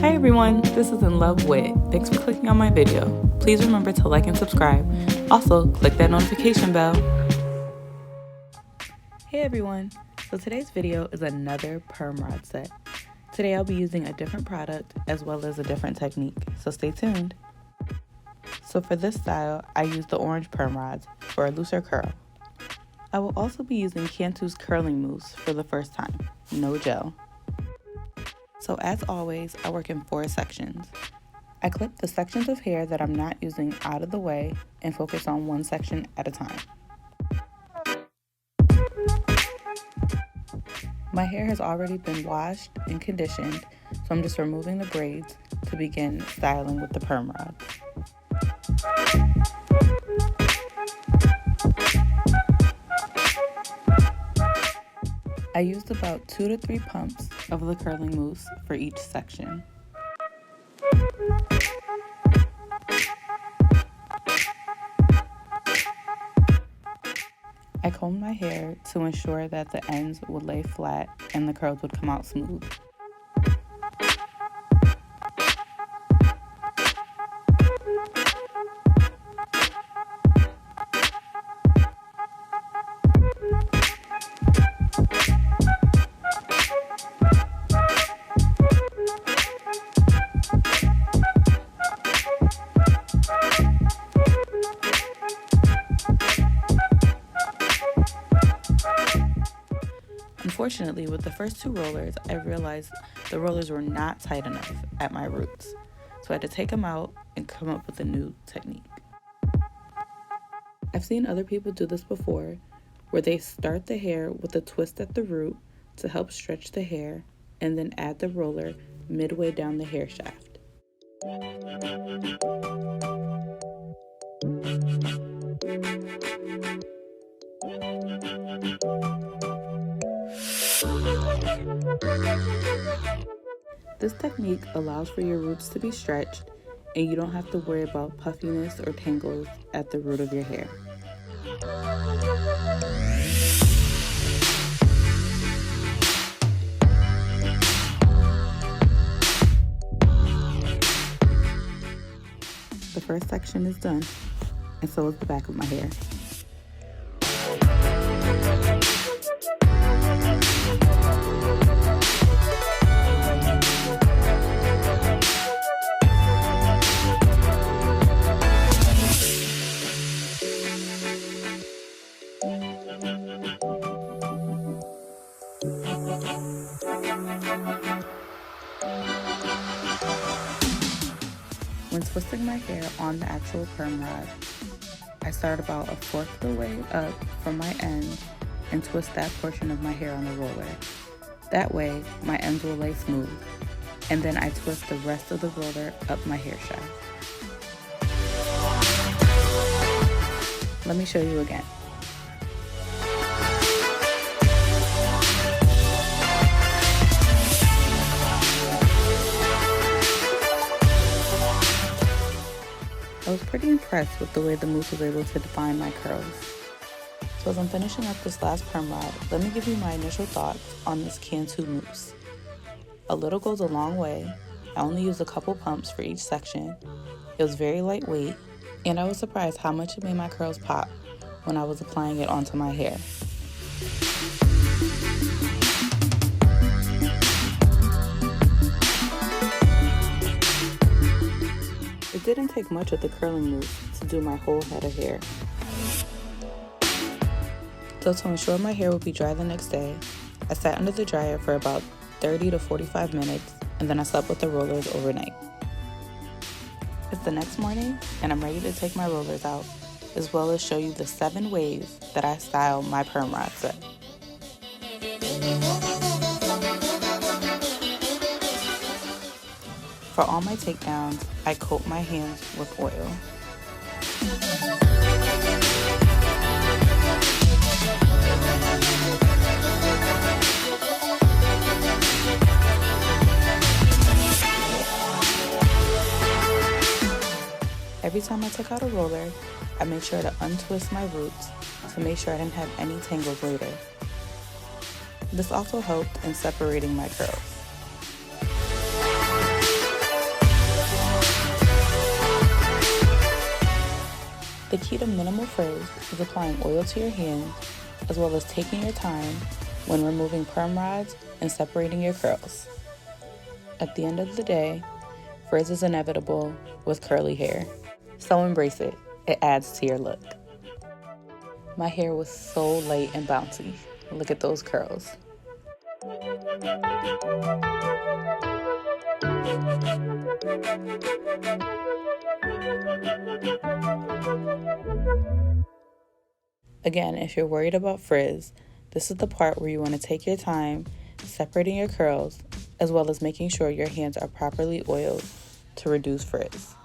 Hi everyone, this is In Love With. Thanks for clicking on my video. Please remember to like and subscribe. Also, click that notification bell. Hey everyone, so today's video is another perm rod set. Today I'll be using a different product as well as a different technique, so stay tuned. So for this style, I use the orange perm rods for a looser curl. I will also be using Cantu's Curling Mousse for the first time, no gel. So as always, I work in 4 sections. I clip the sections of hair that I'm not using out of the way and focus on one section at a time. My hair has already been washed and conditioned, so I'm just removing the braids to begin styling with the perm rod. I used about 2 to 3 pumps of the curling mousse for each section. I combed my hair to ensure that the ends would lay flat and the curls would come out smooth. Unfortunately, with the first 2 rollers, I realized the rollers were not tight enough at my roots, so I had to take them out and come up with a new technique. I've seen other people do this before, where they start the hair with a twist at the root to help stretch the hair, and then add the roller midway down the hair shaft. This technique allows for your roots to be stretched and you don't have to worry about puffiness or tangles at the root of your hair. The first section is done, and so is the back of my hair. When twisting my hair on the actual perm rod, I start about 1/4 of the way up from my end and twist that portion of my hair on the roller. That way, my ends will lay smooth, and then I twist the rest of the roller up my hair shaft. Let me show you again. I was pretty impressed with the way the mousse was able to define my curls. So as I'm finishing up this last perm rod, let me give you my initial thoughts on this Cantu mousse. A little goes a long way. I only used a couple pumps for each section. It was very lightweight, and I was surprised how much it made my curls pop when I was applying it onto my hair. It didn't take much of the curling mousse to do my whole head of hair. So to ensure my hair would be dry the next day, I sat under the dryer for about 30 to 45 minutes, and then I slept with the rollers overnight. It's the next morning, and I'm ready to take my rollers out, as well as show you the 7 ways that I style my perm rod set. For all my takedowns, I coat my hands with oil. Every time I took out a roller, I made sure to untwist my roots to make sure I didn't have any tangles later. This also helped in separating my curls. The key to minimal frizz is applying oil to your hands, as well as taking your time when removing perm rods and separating your curls. At the end of the day, frizz is inevitable with curly hair, so embrace it. It adds to your look. My hair was so light and bouncy. Look at those curls. Again, if you're worried about frizz, this is the part where you want to take your time separating your curls, as well as making sure your hands are properly oiled to reduce frizz.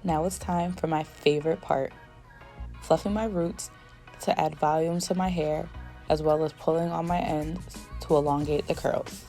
Now it's time for my favorite part, fluffing my roots to add volume to my hair, as well as pulling on my ends to elongate the curls.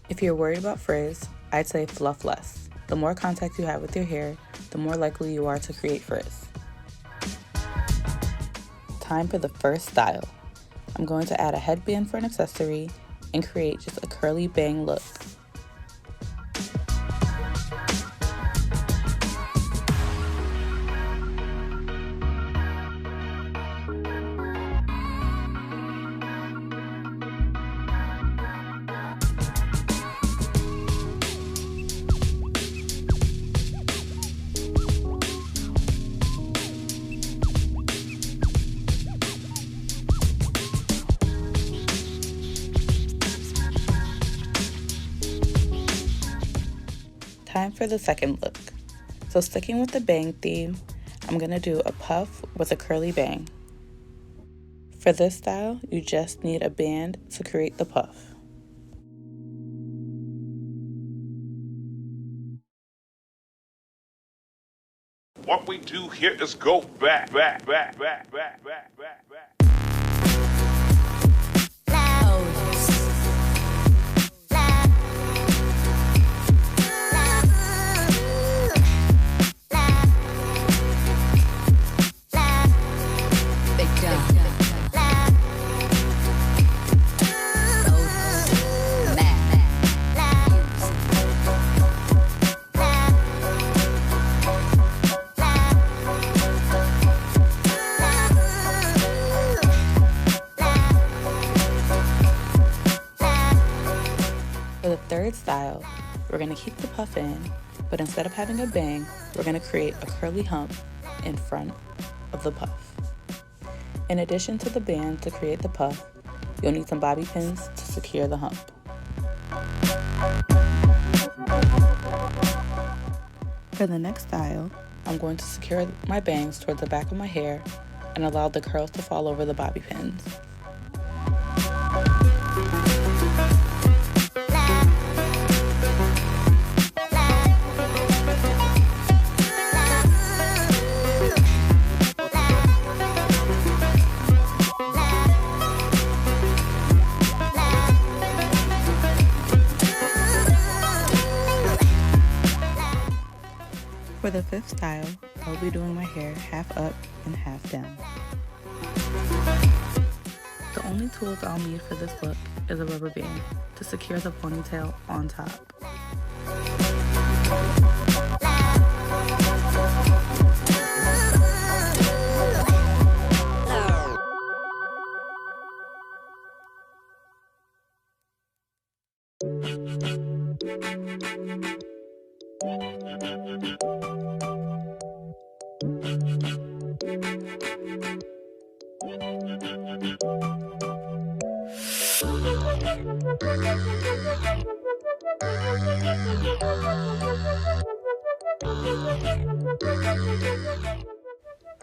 If you're worried about frizz, I'd say fluff less. The more contact you have with your hair, the more likely you are to create frizz. Time for the first style. I'm going to add a headband for an accessory and create just a curly bang look. Time for the second look. So sticking with the bang theme, I'm going to do a puff with a curly bang. For this style, you just need a band to create the puff. What we do here is go back. For the third style, we're going to keep the puff in, but instead of having a bang, we're going to create a curly hump in front of the puff. In addition to the band to create the puff, you'll need some bobby pins to secure the hump. For the next style, I'm going to secure my bangs towards the back of my hair and allow the curls to fall over the bobby pins. For the fifth style, I'll be doing my hair half up and half down. The only tools I'll need for this look is a rubber band to secure the ponytail on top.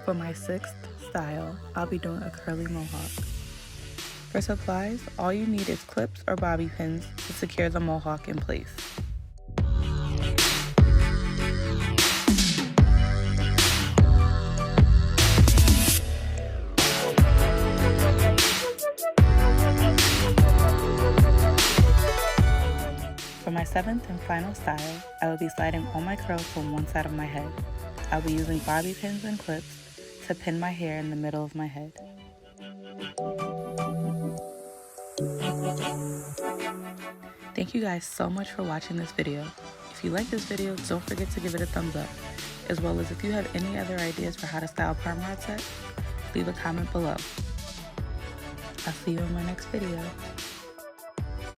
For my sixth style, I'll be doing a curly mohawk. For supplies, all you need is clips or bobby pins to secure the mohawk in place. For my seventh and final style, I will be sliding all my curls from one side of my head. I'll be using bobby pins and clips to pin my hair in the middle of my head. Thank you guys so much for watching this video. If you like this video, don't forget to give it a thumbs up, as well as if you have any other ideas for how to style perm rod set, leave a comment below. I'll see you in my next video.